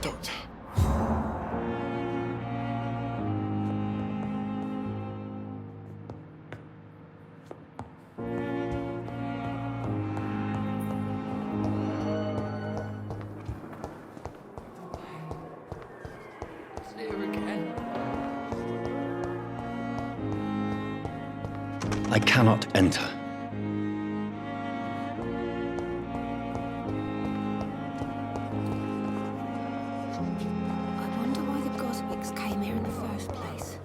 Doctor. It's here again. I cannot enter. I wonder why the Goswicks came here in the first place.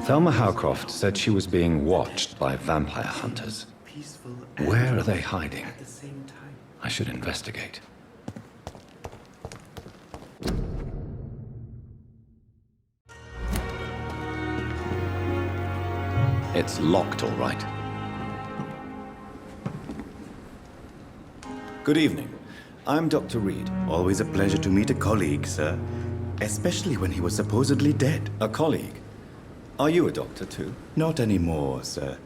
Thelma Howcroft said she was being watched by vampire hunters. Peaceful Where are they hiding? at the same time. I should investigate. It's locked, all right. Good evening. I'm Dr. Reed. Always a pleasure to meet a colleague, sir. Especially when he was supposedly dead. A colleague. Are you a doctor, too? Not anymore, sir.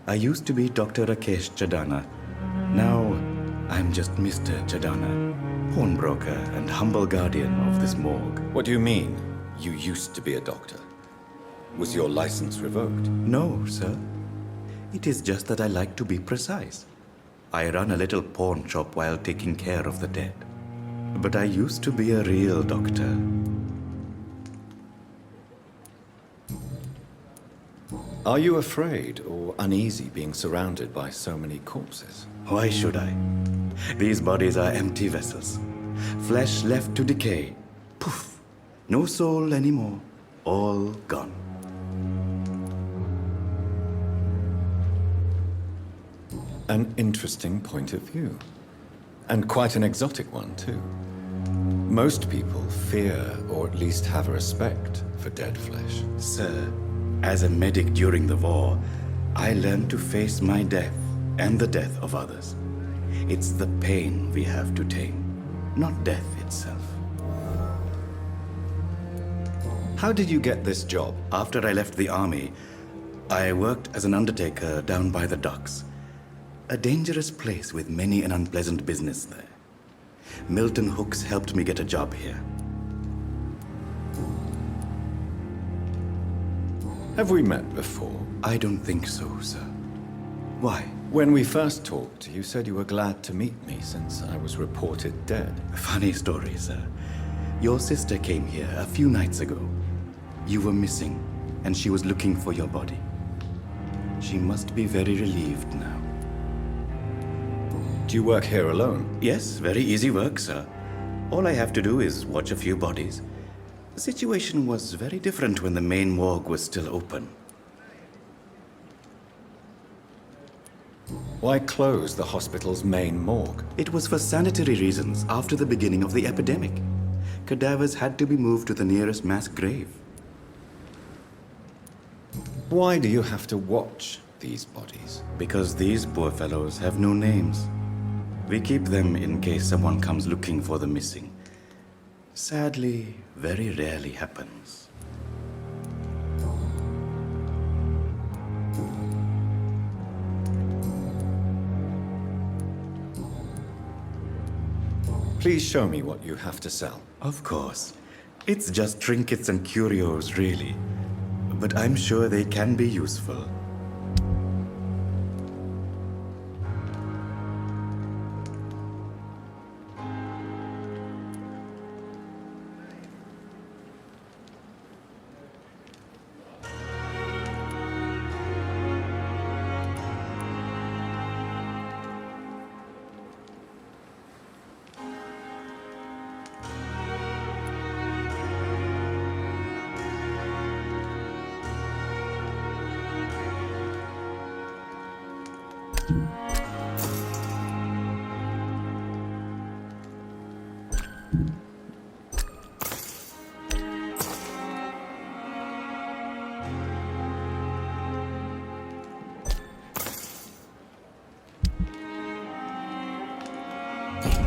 I used to be Dr. Rakesh Chadana. Now, I'm just Mr. Chadana, pawnbroker and humble guardian of this morgue. What do you mean, you used to be a doctor? Was your license revoked? No, sir. It is just that I like to be precise. I run a little pawn shop while taking care of the dead. But I used to be a real doctor. Are you afraid or uneasy being surrounded by so many corpses? Why should I? These bodies are empty vessels. Flesh left to decay. Poof! No soul anymore. All gone. An interesting point of view. And quite an exotic one, too. Most people fear, or at least have a respect, for dead flesh. Sir, as a medic during the war, I learned to face my death and the death of others. It's the pain we have to tame, not death itself. How did you get this job? After I left the army, I worked as an undertaker down by the docks. A dangerous place with many an unpleasant business there. Milton Hooks helped me get a job here. Have we met before? I don't think so, sir. Why? When we first talked, you said you were glad to meet me since I was reported dead. Funny story, sir. Your sister came here a few nights ago. You were missing, and she was looking for your body. She must be very relieved now. Do you work here alone? Yes, very easy work, sir. All I have to do is watch a few bodies. The situation was very different when the main morgue was still open. Why close the hospital's main morgue? It was for sanitary reasons after the beginning of the epidemic. Cadavers had to be moved to the nearest mass grave. Why do you have to watch these bodies? Because these poor fellows have no names. We keep them in case someone comes looking for the missing. Sadly, very rarely happens. Please show me what you have to sell. Of course. It's just trinkets and curios, really. But I'm sure they can be useful. It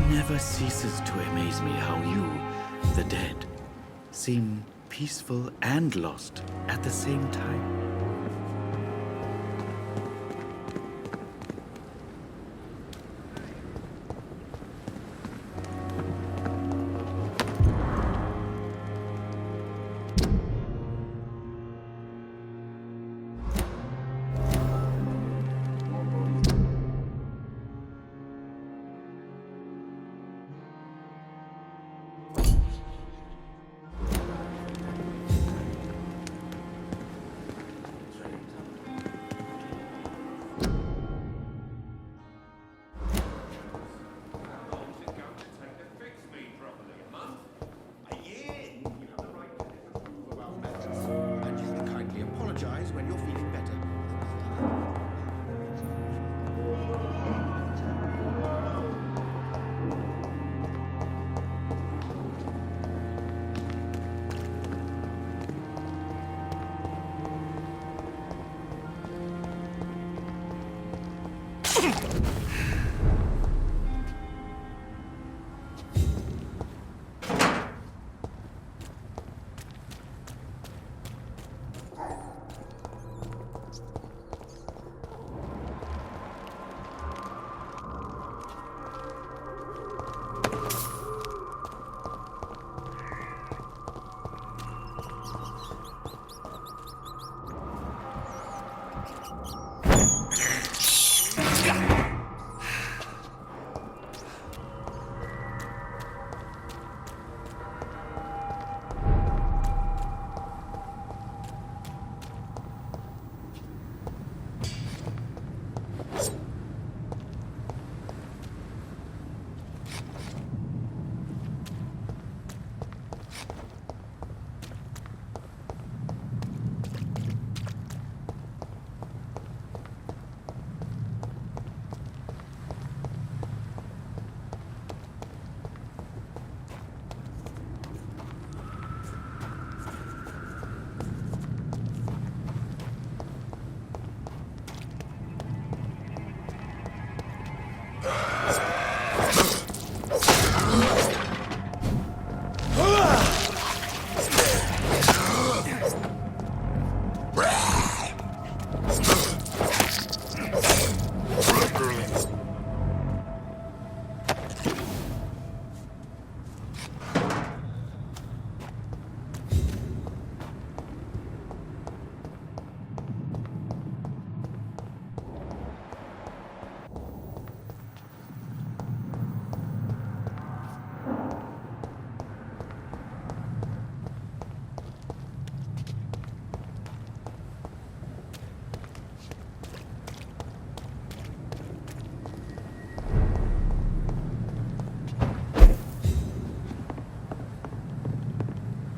never ceases to amaze me how you, the dead, seem peaceful and lost at the same time. And you can kindly apologize when you're feeling better.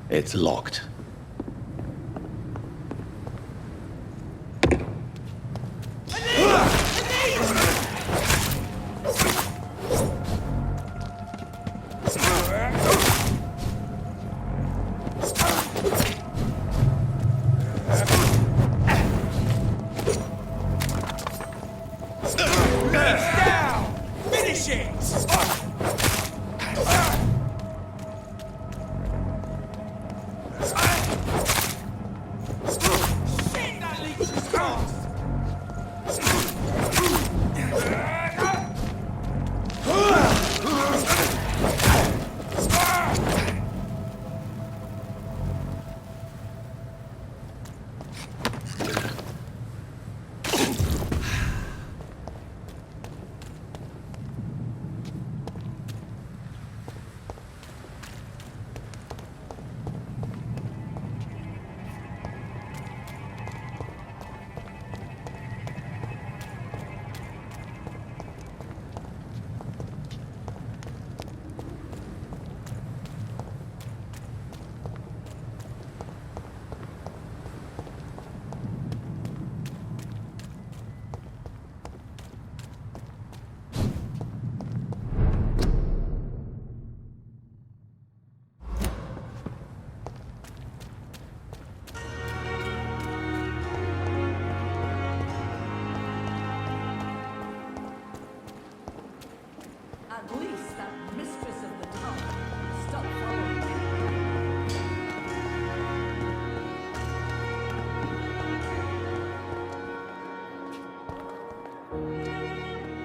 It's locked. Down! Finish it!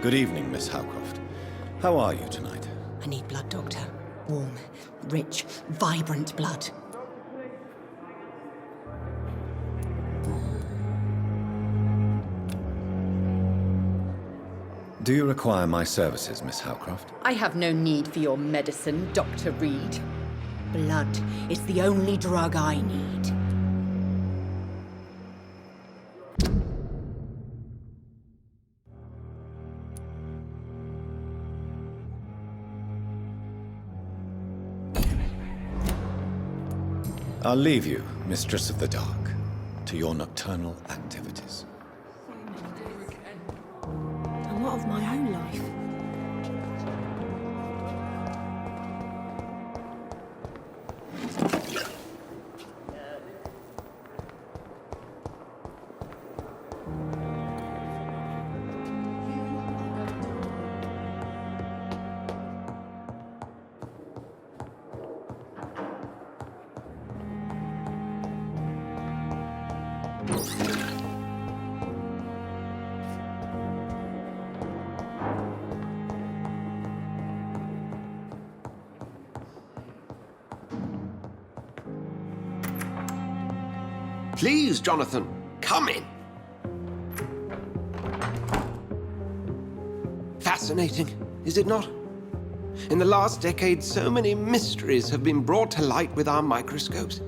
Good evening, Miss Howcroft. How are you tonight? I need blood, Doctor. Warm, rich, vibrant blood. Do you require my services, Miss Howcroft? I have no need for your medicine, Dr. Reed. Blood is the only drug I need. I'll leave you, Mistress of the Dark, to your nocturnal activities. And what of my own life? Please, Jonathan, come in. Fascinating, is it not? In the last decade, so many mysteries have been brought to light with our microscopes.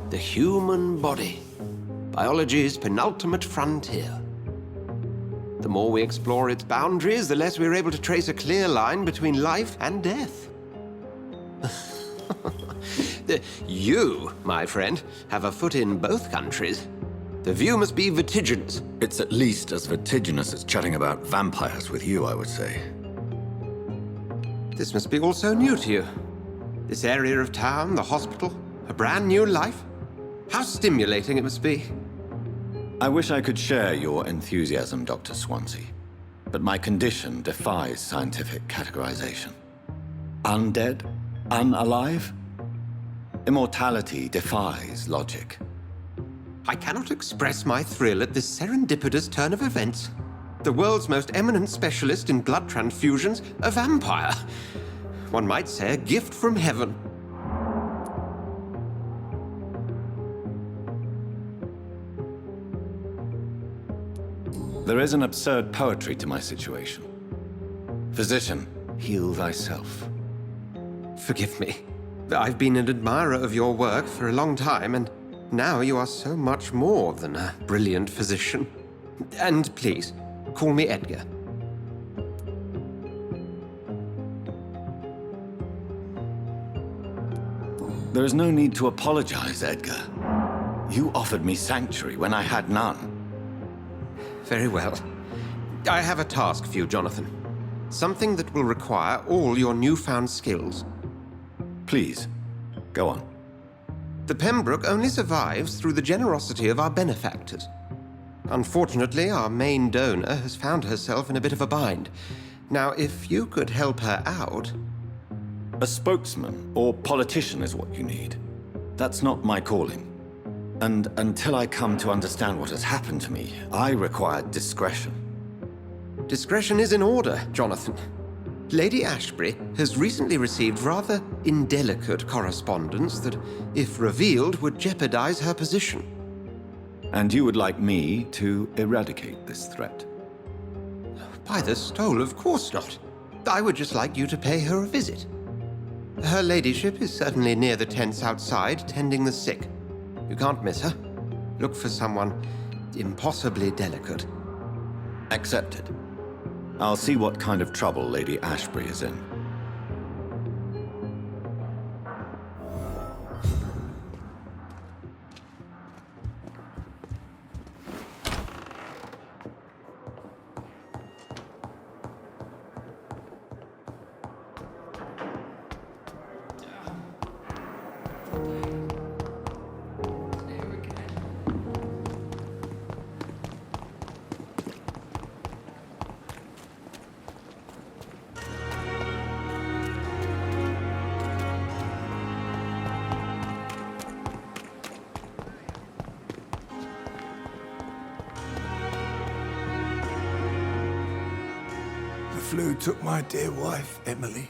The human body, biology's penultimate frontier. The more we explore its boundaries, the less we're able to trace a clear line between life and death. You, my friend, have a foot in both countries. The view must be vertiginous. It's at least as vertiginous as chatting about vampires with you, I would say. This must be all so new to you. This area of town, the hospital, a brand new life. How stimulating it must be. I wish I could share your enthusiasm, Dr. Swansea, but my condition defies scientific categorization. Undead? Unalive? Immortality defies logic. I cannot express my thrill at this serendipitous turn of events. The world's most eminent specialist in blood transfusions, a vampire. One might say a gift from heaven. There is an absurd poetry to my situation. Physician, heal thyself. Forgive me. I've been an admirer of your work for a long time, and now you are so much more than a brilliant physician. And please, call me Edgar. There is no need to apologize, Edgar. You offered me sanctuary when I had none. Very well. I have a task for you, Jonathan. Something that will require all your newfound skills. Please, go on. The Pembroke only survives through the generosity of our benefactors. Unfortunately, our main donor has found herself in a bit of a bind. Now, if you could help her out... A spokesman or politician is what you need. That's not my calling. And until I come to understand what has happened to me, I require discretion. Discretion is in order, Jonathan. Lady Ashbury has recently received rather indelicate correspondence that, if revealed, would jeopardize her position. And you would like me to eradicate this threat? By the stole, of course not. I would just like you to pay her a visit. Her ladyship is certainly near the tents outside, tending the sick. You can't miss her. Look for someone impossibly delicate. Accepted. I'll see what kind of trouble Lady Ashbury is in. flu took my dear wife, Emily.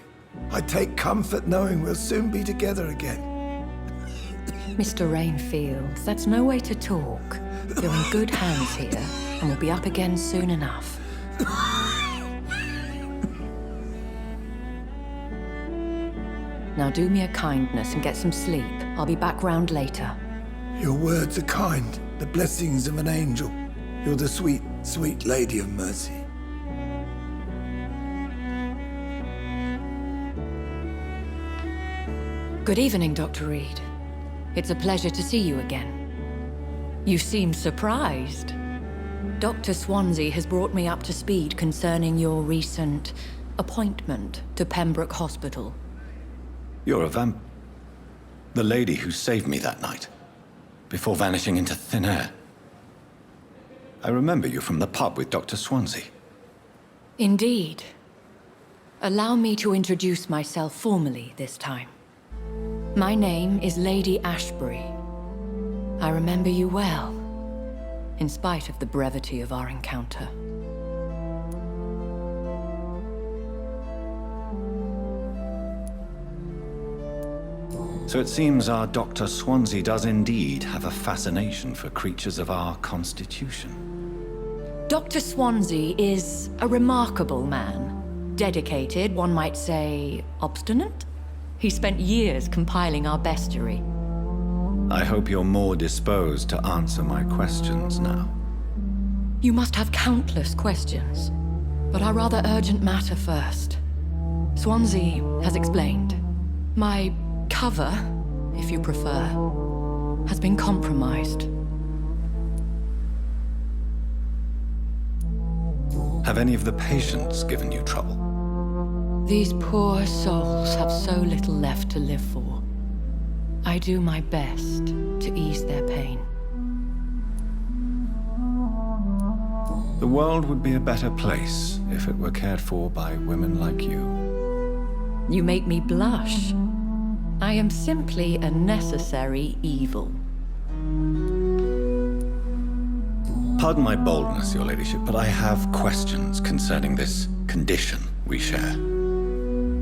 I take comfort knowing we'll soon be together again. Mr. Rainfield, that's no way to talk. You're in good hands here, and we'll be up again soon enough. Now do me a kindness and get some sleep. I'll be back round later. Your words are kind, the blessings of an angel. You're the sweet, sweet Lady of Mercy. Good evening, Dr. Reed. It's a pleasure to see you again. You seem surprised. Dr. Swansea has brought me up to speed concerning your recent appointment to Pembroke Hospital. You're a the lady who saved me that night, before vanishing into thin air. I remember you from the pub with Dr. Swansea. Indeed. Allow me to introduce myself formally this time. My name is Lady Ashbury. I remember you well, in spite of the brevity of our encounter. So it seems our Dr. Swansea does indeed have a fascination for creatures of our constitution. Dr. Swansea is a remarkable man. Dedicated, one might say, obstinate? He spent years compiling our bestiary. I hope you're more disposed to answer my questions now. You must have countless questions, but our rather urgent matter first. Swansea has explained. My cover, if you prefer, has been compromised. Have any of the patients given you trouble? These poor souls have so little left to live for. I do my best to ease their pain. The world would be a better place if it were cared for by women like you. You make me blush. I am simply a necessary evil. Pardon my boldness, Your Ladyship, but I have questions concerning this condition we share.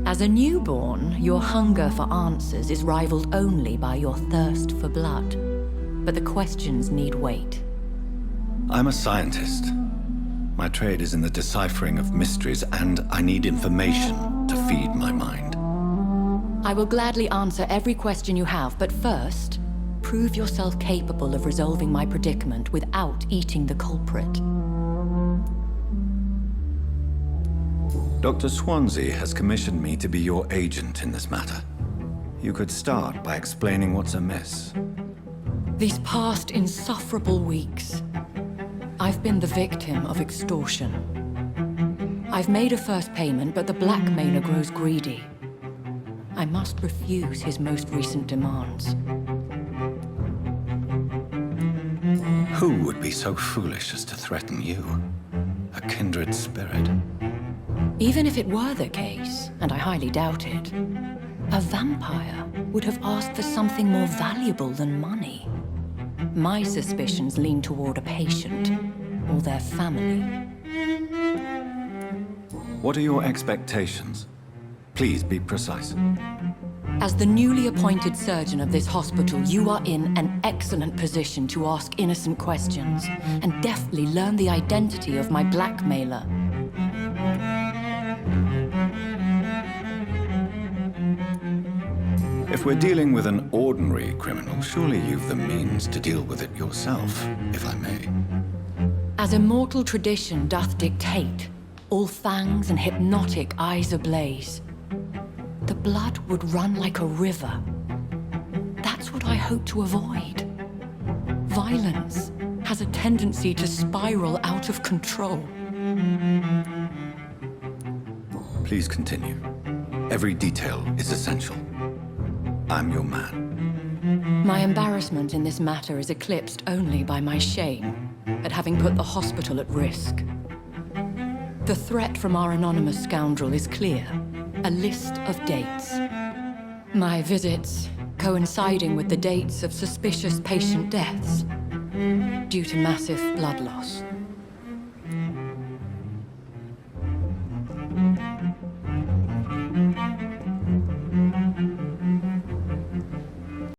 As a newborn, your hunger for answers is rivaled only by your thirst for blood. But the questions need wait. I'm a scientist. My trade is in the deciphering of mysteries, and I need information to feed my mind. I will gladly answer every question you have, but first, prove yourself capable of resolving my predicament without eating the culprit. Dr. Swansea has commissioned me to be your agent in this matter. You could start by explaining what's amiss. These past insufferable weeks, I've been the victim of extortion. I've made a first payment, but the blackmailer grows greedy. I must refuse his most recent demands. Who would be so foolish as to threaten you? A kindred spirit. Even if it were the case, and I highly doubt it, a vampire would have asked for something more valuable than money. My suspicions lean toward a patient or their family. What are your expectations? Please be precise. As the newly appointed surgeon of this hospital, you are in an excellent position to ask innocent questions and deftly learn the identity of my blackmailer. If we're dealing with an ordinary criminal, surely you've the means to deal with it yourself, if I may. As immortal tradition doth dictate, all fangs and hypnotic eyes ablaze, the blood would run like a river. That's what I hope to avoid. Violence has a tendency to spiral out of control. Please continue. Every detail is essential. I'm your man. My embarrassment in this matter is eclipsed only by my shame at having put the hospital at risk. The threat from our anonymous scoundrel is clear. A list of dates. My visits coinciding with the dates of suspicious patient deaths due to massive blood loss.